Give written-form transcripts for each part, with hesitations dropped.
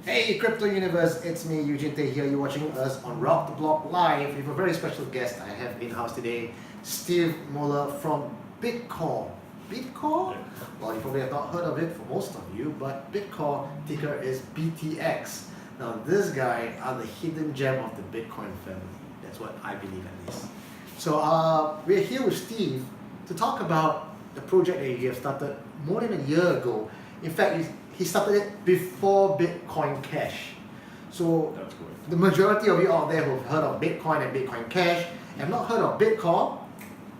Hey Crypto Universe, it's me Eugene Tay here. You're watching us on Rock the Block Live with a very special guest I have in-house today, Steve Müller from Bitcore. Bitcore? Yeah. Well, you probably have not heard of it for most of you, but Bitcore ticker is BTX. Now this guy are the hidden gem of the Bitcoin family. That's what I believe at least. So we're here with Steve to talk about the project that he has started more than a year ago. In fact, he started it before Bitcoin Cash. So That's correct. the majority of you out there who've heard of Bitcoin and Bitcoin Cash and not heard of Bitcore,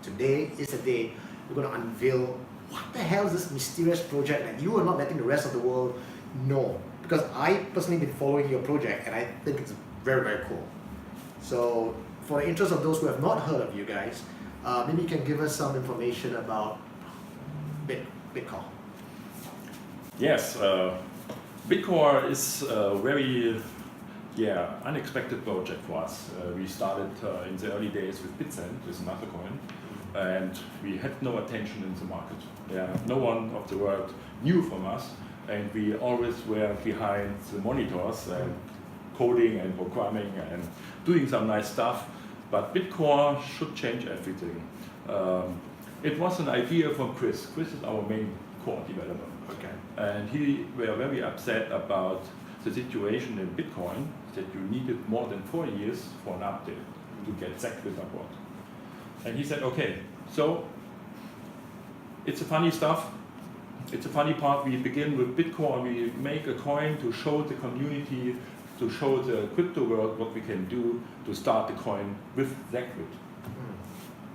today is the day we're going to unveil what the hell is this mysterious project that you are not letting the rest of the world know. Because I personally been following your project and I think it's very, very cool. So for the interest of those who have not heard of you guys, maybe you can give us some information about Bitcore. Yes, Bitcore is a very unexpected project for us. We started in the early days with Bitcent, with another coin, and we had no attention in the market. No one of the world knew from us, and we always were behind the monitors and coding and programming and doing some nice stuff. But Bitcore should change everything. It was an idea from Chris. Chris is our main core developer. Okay. And he were very upset about the situation in Bitcoin, that you needed more than 4 years for an update to get SegWit on board. And he said, okay, so it's a funny stuff. It's a funny part. We begin with Bitcoin. We make a coin to show the community, to show the crypto world what we can do to start the coin with SegWit.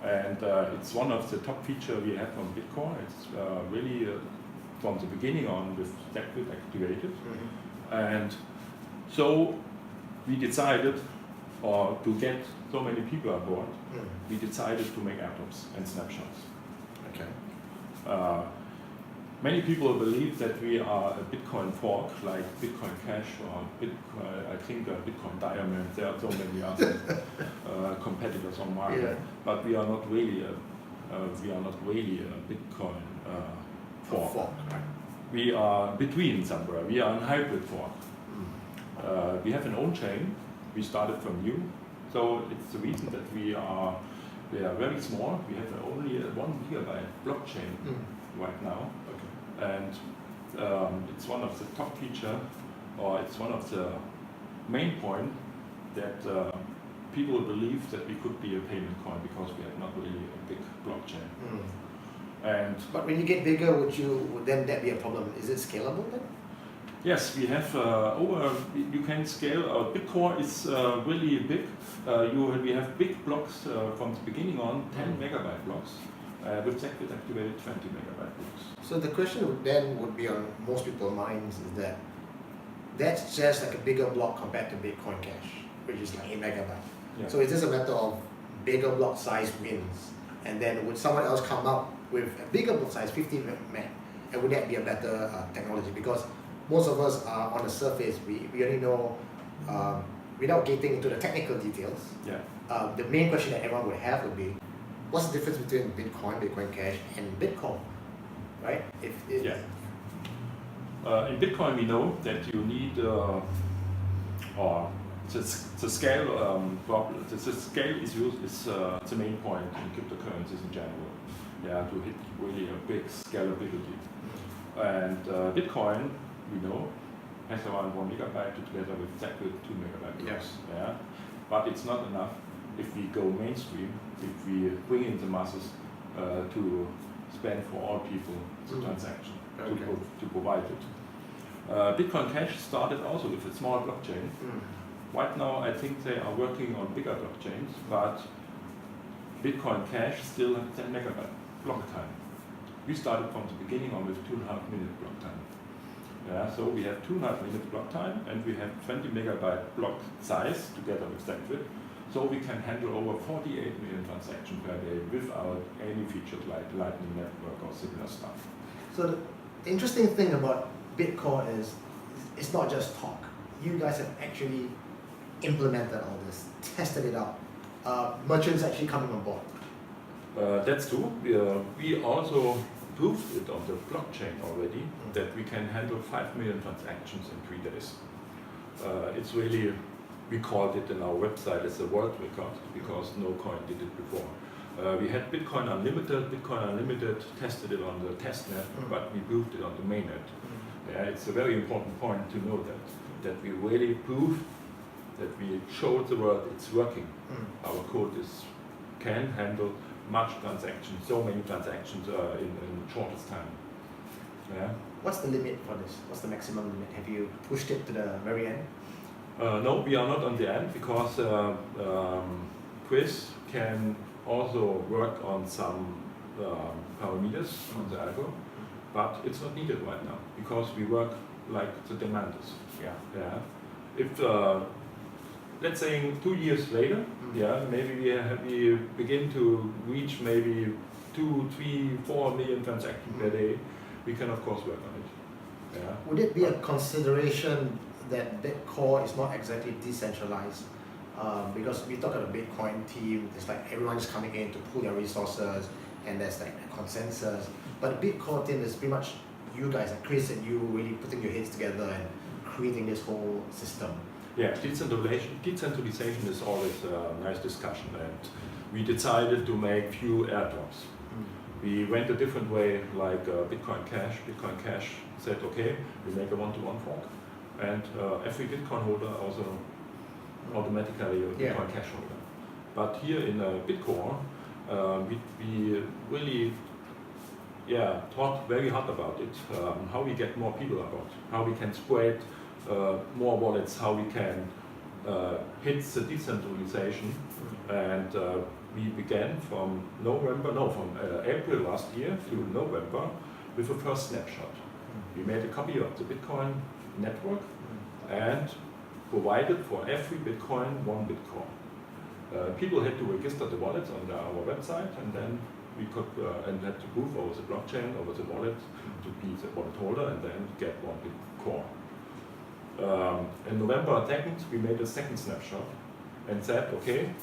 And it's one of the top features we have on Bitcoin. It's really from the beginning on with SegWit activated. And so we decided, or to get so many people on board, we decided to make atoms and snapshots. Okay. Many people believe that we are a Bitcoin fork, like Bitcoin Cash or Bitcoin, I think Bitcoin Diamond. There are so many other competitors on market, Yeah. but we are not really a Bitcoin fork. Right. We are between somewhere. We are a hybrid fork. We have an own chain. We started from new, so it's the reason that we are very small. We have only a 1 gigabyte blockchain right now. And it's one of the top feature, or it's one of the main point that people believe that we could be a payment coin because we have not really a big blockchain. And but when you get bigger, would then that be a problem? Is it scalable then? yes, we have you can scale. Our Bitcore is really big. We have big blocks from the beginning on, 10 megabyte blocks. With SegWit activated 20 megabyte blocks. So the question would be on most people's minds is that's just like a bigger block compared to Bitcoin Cash, which is like 8 megabyte. Yeah. So is this a matter of bigger block size wins? And then would someone else come up with a bigger block size, 15 meg? And would that be a better technology? Because most of us are on the surface, we only know, without getting into the technical details, the main question that everyone would have would be, what's the difference between Bitcoin, Bitcoin Cash, and Bitcoin, right? In Bitcoin, we know that you need, or the scale problem. The scale is the main point in cryptocurrencies in general. To hit really a big scalability. And Bitcoin, we know, has around 1 megabyte together with SegWit 2 megabyte blocks. But it's not enough if we go mainstream, if we bring in the masses to spend for all people the transaction, to provide it. Bitcoin Cash started also with a small blockchain. Right now I think they are working on bigger blockchains, but Bitcoin Cash still has 10 megabyte block time. We started from the beginning on with 2.5 minute block time. So we have 2.5 minute block time and we have 20 megabyte block size together with SegWit. So we can handle over 48 million transactions per day without any features like Lightning Network or similar stuff. So the interesting thing about Bitcore is it's not just talk. You guys have actually implemented all this, tested it out. Merchants actually coming on board. That's true. We also proved it on the blockchain already that we can handle 5 million transactions in 3 days. it's really, we called it in our website as a world record because no coin did it before. We had Bitcoin Unlimited tested it on the testnet, but we proved it on the mainnet. Yeah, it's a very important point to know that we really proved that we showed the world it's working. Our code can handle much transactions, so many transactions in the shortest time. Yeah. What's the limit for this? What's the maximum limit? Have you pushed it to the very end? No, we are not on the end because Chris can also work on some parameters on the algo, but it's not needed right now because we work like the demand is. Yeah. If let's say 2 years later, maybe we begin to reach maybe 2, 3, 4 million transactions per day, we can of course work on it. Yeah. Would it be a consideration that Bitcore is not exactly decentralized? Because we talk about the Bitcoin team, it's like everyone's coming in to pool their resources and there's like a consensus. But the Bitcore team is pretty much you guys, like Chris and you, really putting your heads together and creating this whole system. Yeah, decentralization is always a nice discussion, and we decided to make few airdrops. We went a different way, like Bitcoin Cash. Bitcoin Cash said, okay, we make a one-to-one fork, and every Bitcoin holder also automatically a Bitcoin Cash holder. But here in Bitcore, we really thought very hard about it, how we get more people about, how we can spread more wallets, how we can hit the decentralization, and we began from April last year to November with a first snapshot. We made a copy of the Bitcoin network and provided for every Bitcoin one Bitcoin. People had to register the wallets on our website, and then we could and had to move over the blockchain, over the wallet to be the wallet holder, and then get one Bitcoin. In November 2nd, we made a second snapshot and said, okay,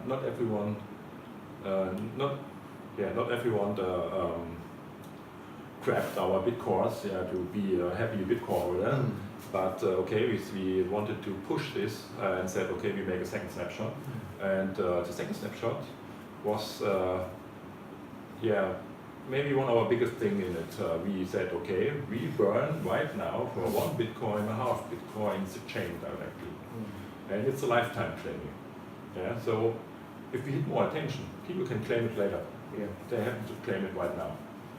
not everyone grabbed our Bitcores to be a happy Bitcoin holder, but okay, we wanted to push this and said, okay, we make a second snapshot, and the second snapshot was maybe one of our biggest thing in it. We said, okay, we burn right now for 1 Bitcoin, a half Bitcoin the chain directly. And it's a lifetime claiming. Yeah, so if we hit more attention, people can claim it later. Yeah. They have to claim it right now.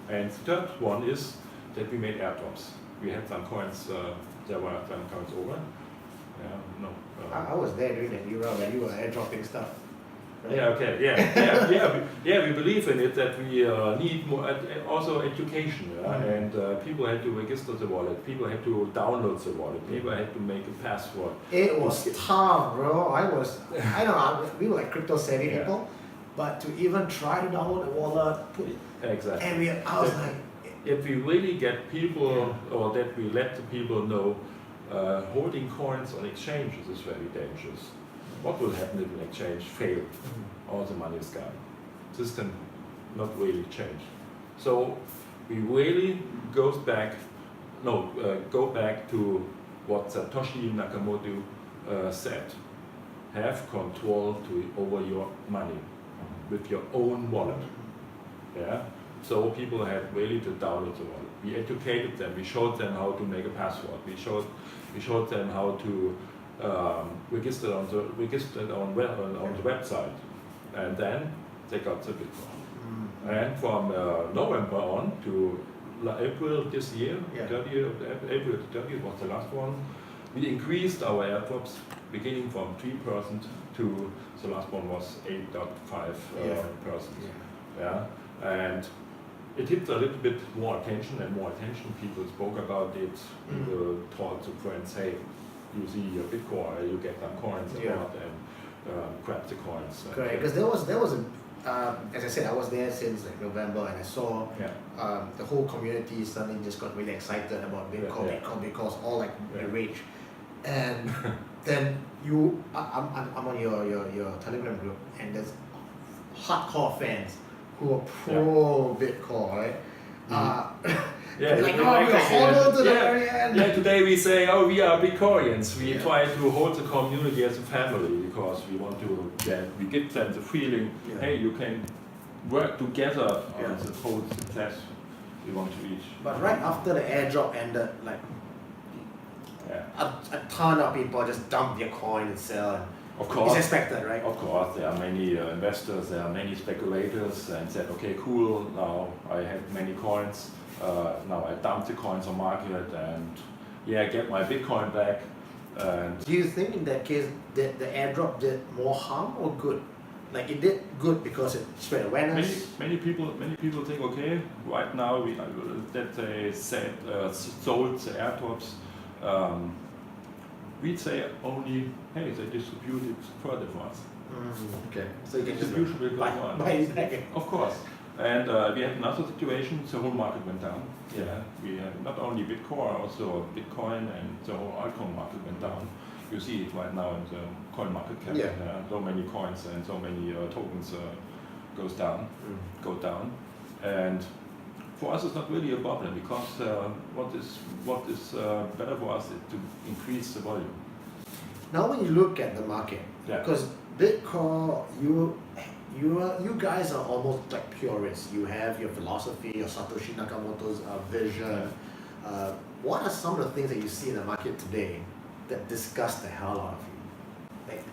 And the third one is that we made airdrops. We had some coins, there were some coins over. I was there during that era when you were airdropping stuff. Yeah, okay, we believe in it that we need more, also education, and people had to register the wallet, people had to download the wallet, people had to make a password. It was tough, bro. I don't know, we were like crypto savvy people, but to even try to download a wallet, put it, exactly. And I was like, if we really get people, or that we let the people know, holding coins on exchanges is very dangerous. What will happen if an exchange fails? All the money is gone. System not really change. So we really go back to what Satoshi Nakamoto said. Have control over your money with your own wallet. Yeah. So people had really to download the wallet. We educated them. We showed them how to make a password. We showed them how to register on the website, and then they got the Bitcoin. And from November on to April this year, April 30th was the last one, we increased our airdrops beginning from 3% to the last one was 8.5%. And it hit a little bit more attention and more attention. People spoke about it. People told to friends, hey, you see your Bitcoin, you get some coins or not, and grab the coins. Correct, because there was a, as I said, I was there since like November, and I saw the whole community suddenly just got really excited about Bitcoin, because all like the rage. And then I'm on your Telegram group, and there's hardcore fans who are pro Bitcoin, right? Yeah, It's like, oh, we hold to the very end. Yeah, today we say, oh, we are Bitcoreans. We Yeah. try to hold the community as a family because we want to, we give them the feeling, Yeah. hey, you can work together Yeah. on the whole success we want to reach. But right after the airdrop ended, like Yeah. a ton of people just dump their coin and sell. Of course. It's expected, right? Of course, there are many investors, there are many speculators, and said, okay, cool, now I have many coins, now I dump the coins on market, and yeah, get my Bitcoin back. And Do you think in that case that the airdrop did more harm or good? Like it did good because it spread awareness. many people think, okay, right now that they said sold the airdrops. We'd say only, hey, they distribute it further for us. Okay. So you can just Distribution will go on. buy it back. Of course. And we had another situation, the whole market went down. Yeah, we had not only Bitcore, also Bitcoin, and the whole altcoin market went down. You see it right now in the coin market cap. Yeah. So many coins and so many tokens go down. And for us, it's not really a problem because what is better for us is to increase the volume. Now when you look at the market, Yeah. because Bitcore, you guys are almost like purists. You have your philosophy, your Satoshi Nakamoto's vision. What are some of the things that you see in the market today that disgust the hell out of you? Like,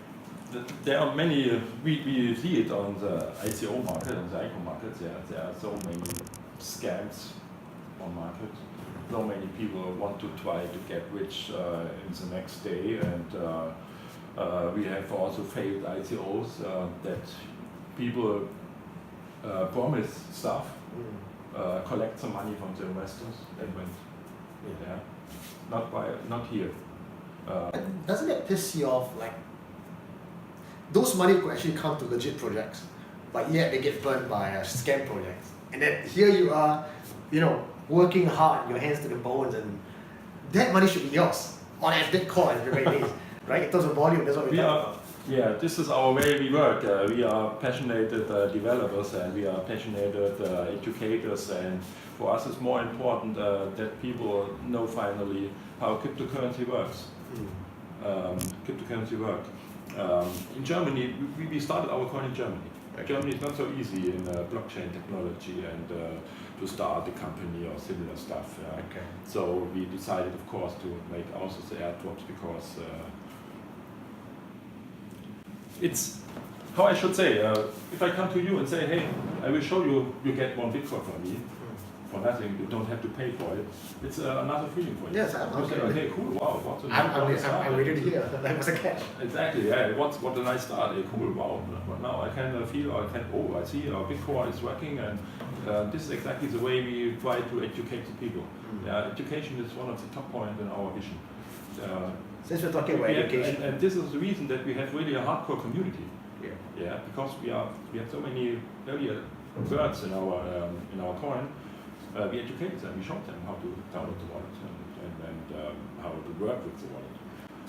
There are many, we see it on the ICO market, on the ICO market, there are so many scams on market. So many people want to try to get rich in the next day, and we have also failed ICOs that people promise stuff, collect some money from the investors, and went, not here. doesn't it piss you off? Like those money could actually come to legit projects, but yet they get burned by scam projects. And then here you are, working hard, your hands to the bones, and that money should be yours. Or as Bitcoin at the very least, right? In terms of volume, that's what we talk about. Yeah, this is our way we work. We are passionate developers, and we are passionate educators, and for us it's more important that people know finally how cryptocurrency works. In Germany, we started our coin in Germany. Okay. Germany is not so easy in blockchain technology and to start a company or similar stuff. Okay. So we decided, of course, to make also the airdrops because it's how I should say. If I come to you and say, "Hey, I will show you, you get one Bitcoin from me for nothing. You don't have to pay for it." It's another feeling for you. Yes, You say, "Okay, cool, wow, what's a nice start." I'm ready to hear. That was a catch. Exactly, yeah. What a nice start. Cool, wow. But now I can feel, I see Bitcoin is working, and this is exactly the way we try to educate the people. Education is one of the top points in our vision. Since we're talking about education, and this is the reason that we have really a hardcore community. yeah. Because we have so many earlier birds in our coin. We educate them, we show them how to download the wallet and how to work with the wallet.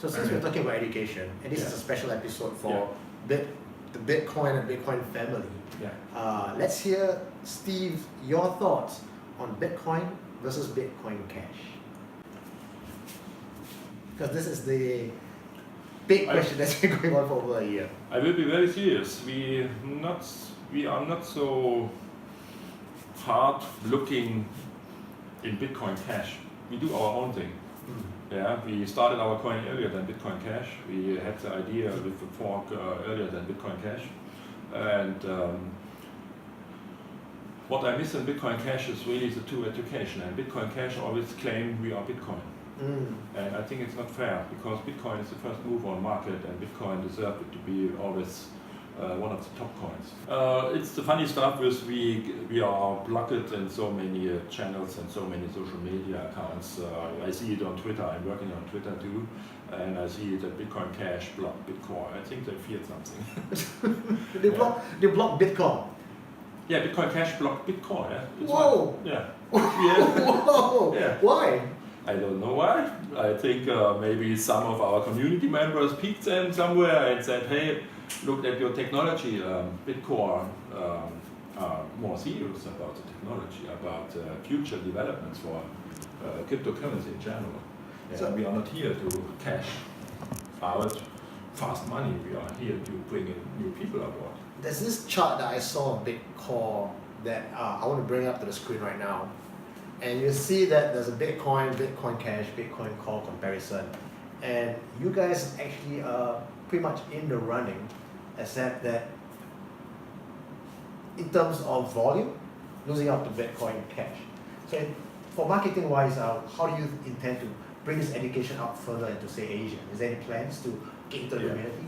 So since we're talking about education, and this is a special episode for the Bitcoin and Bitcoin family, let's hear, Steve, your thoughts on Bitcoin versus Bitcoin Cash. Because this is the big question that's been going on for over a year. I will be very serious. We are not so hard looking in Bitcoin Cash. We do our own thing. Yeah, we started our coin earlier than Bitcoin Cash. We had the idea with the fork earlier than Bitcoin Cash. And what I miss in Bitcoin Cash is really the two education. And Bitcoin Cash always claim we are Bitcoin. And I think it's not fair because Bitcoin is the first mover on market, and Bitcoin deserves it to be always one of the top coins. It's the funny stuff is we are blocked in so many channels and so many social media accounts. I see it on Twitter. I'm working on Twitter too, and I see that Bitcoin Cash blocked Bitcoin. I think they feared something. They blocked Bitcoin. Yeah, Bitcoin Cash blocked Bitcoin. Yeah. Whoa! Yeah. Whoa! Yeah. Why? I don't know why. I think maybe some of our community members picked them somewhere and said, hey, look at your technology, Bitcore more serious about the technology, about future developments for cryptocurrency in general. Yeah, so we are not here to cash out fast money. We are here to bring in new people aboard. There's this chart that I saw on Bitcore that I want to bring up to the screen right now. And you see that there's a Bitcoin, Bitcoin Cash, Bitcoin Core comparison. And you guys actually are pretty much in the running, except that in terms of volume, losing out to Bitcoin Cash. So for marketing wise, how do you intend to bring this education out further into, say, Asia? Is there any plans to get into the community?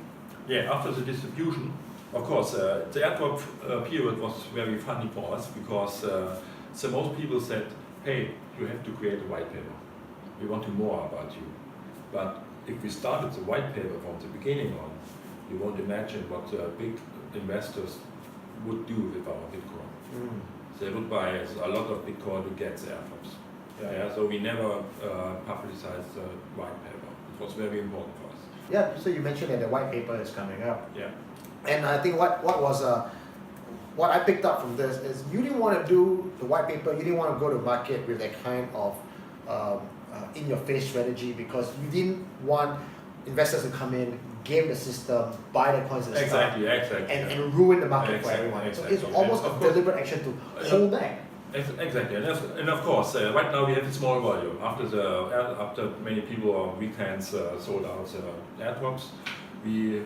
Yeah, after the distribution, of course, the airdrop period was very funny for us because so most people said, hey, you have to create a white paper. We want to know more about you. But if we started the white paper from the beginning on, you won't imagine what big investors would do with our Bitcoin. They would buy a lot of Bitcoin to get the airdrops. Yeah, so we never publicized the white paper. It was very important for us. Yeah, so you mentioned that the white paper is coming up. Yeah. And I think what I picked up from this is you didn't want to do the white paper, you didn't want to go to market with that kind of in-your-face strategy because you didn't want investors to come in, game the system, buy the coins and stuff, and ruin the market for everyone. So it's almost a deliberate action to hold back. Exactly, and of course, right now we have a small volume. After many people on weekends sold out airdrops, we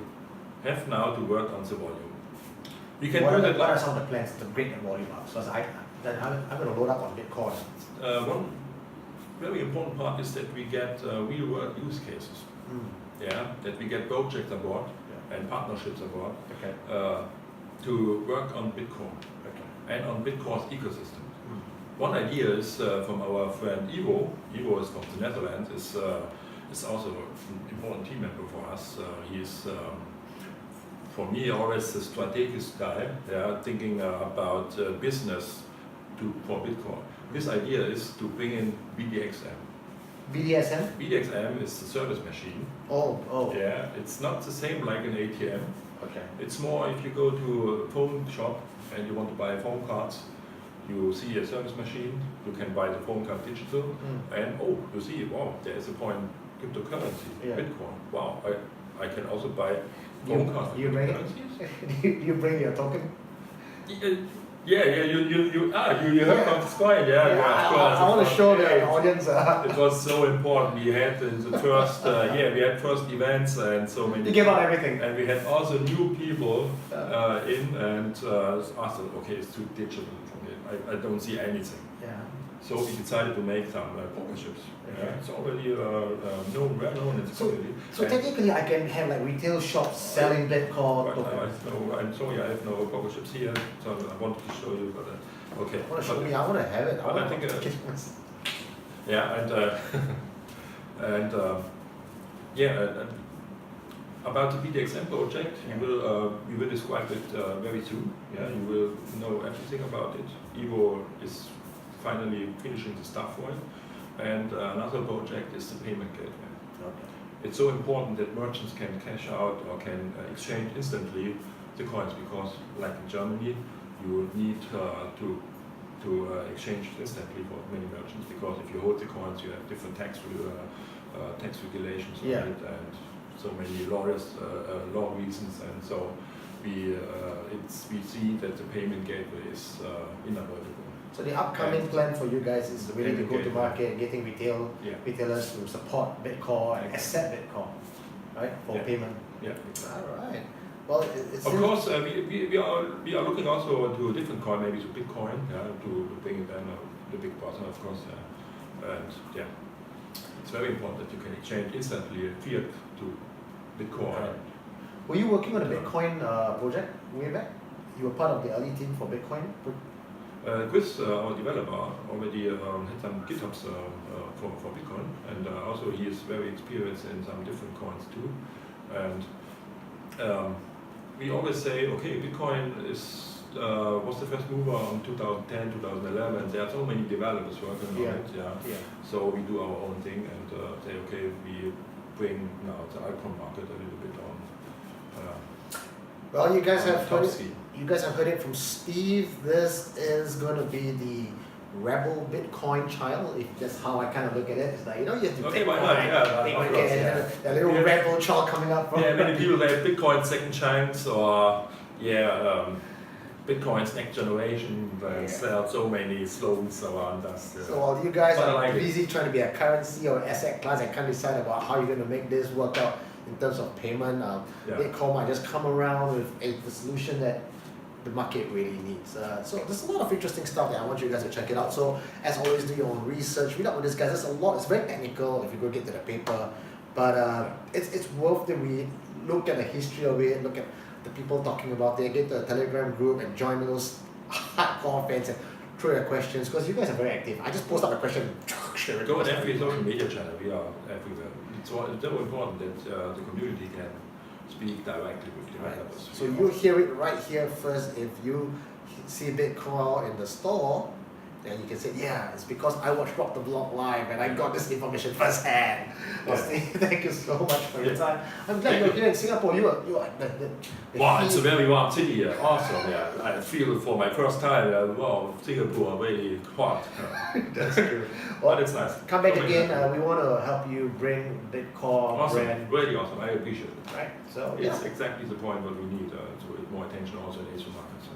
have now to work on the volume. We can what do that. What are some of the plans to bring the volume up? Because I'm going to load up on Bitcoin. One very important part is that we get real-world use cases. Yeah, that we get projects aboard and partnerships aboard to work on Bitcoin and on Bitcoin's ecosystem. One idea is from our friend Ivo. Ivo is from the Netherlands. Is also an important team member for us. He's for me always the strategic guy. Thinking about business for Bitcoin. His idea is to bring in BDXM. BDSM? BDXM is the service machine. Oh. Yeah, it's not the same like an ATM. Okay. It's more if you go to a phone shop and you want to buy phone cards, you see a service machine, you can buy the phone card digital, and you see, wow, there is a point cryptocurrency, Bitcoin. Wow, I can also buy phone cards with cryptocurrencies. You bring your token? You heard about this coin, of course. I want to show the audience. It was so important. We had in the first, we had first events and so many. You gave out everything. And we had also new people in and asked, okay, it's too digital for me. I don't see anything. Yeah. So we decided to make some partnerships. Okay. It's already well known in the community. So technically, I can have like retail shops selling Bitcoin tokens. I'm sorry, I have no partnerships here, so I wanted to show you. But okay. I want to show me. I want to have it. I think about the BDXM project, we will describe it very soon. Yeah, you will know everything about it. Ivo is finally finishing the stuff for it. And another project is the payment gateway. Okay. It's so important that merchants can cash out or can exchange instantly the coins because, like in Germany, you need to exchange instantly for many merchants because if you hold the coins, you have different tax regulations on it and so many law reasons, and so we see that the payment gateway is unavoidable. So the upcoming plan for you guys is really to go to market, getting retailers to support Bitcoin and accept Bitcoin, right, for payment. Yeah. All right. Well, it's of course, we are looking also to a different coin, maybe to Bitcoin, to bring in the big partner, of course, and it's very important that you can exchange instantly fiat to Bitcoin. Right. Were you working on a Bitcoin project way back? You were part of the early team for Bitcoin? Chris, our developer, already had some GitHubs for Bitcoin, and also he is very experienced in some different coins too. And we always say, okay, Bitcoin was the first mover in 2010, 2011. There are so many developers working on it. So we do our own thing and say, okay, we bring now the altcoin market a little bit on. Well, you guys have heard it. Topsky. You guys have heard it from Steve. This is going to be the rebel Bitcoin child. If that's how I kind of look at it, it's like, you know, you have to Okay, Bitcoin, why not? Yeah, Bitcoin, of course, and yeah. that little Yeah. rebel child coming up from. Yeah, many people like Bitcoin second chance or Bitcoin's next generation. There are so many slogans around us. So while you guys But I are like it. busy trying to be a currency or asset class and can't decide about how you're going to make this work out in terms of payment, Yeah. Bitcoin might just come around with a solution that the market really needs. So there's a lot of interesting stuff that I want you guys to check it out. So as always, do your own research, read up on this guys. There's a lot. It's very technical if you go get to the paper, but it's worth the read. Look at the history of it. Look at the people talking about it. Get to the Telegram group and join those hardcore fans and throw your questions because you guys are very active. I just post up a question. Share it. Go on every social media channel. We are everywhere. It's very important that the community can speak directly with developers. So you hear it right here first. If you see Bitcoin in the store, then you can say, yeah, it's because I watched Rock the Block live and I got this information firsthand. Well, Steve, thank you so much for your time. I'm glad you're here in Singapore. You are the Wow, it's a key- very warm city. Awesome. Yeah, I feel for my first time. Wow, Singapore really hot. That's true. But Well, it's nice. come back So many again. nice. We want to help you bring Bitcore Awesome, brand, really awesome. I appreciate it. right? So It's yeah. exactly the point what we need to get more attention also in Asian markets.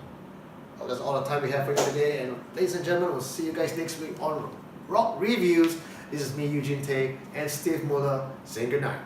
Well, that's all the time we have for you today. And ladies and gentlemen, we'll see you guys next week on Rock Reviews. This is me, Eugene Tay, and Steve Müller saying good night.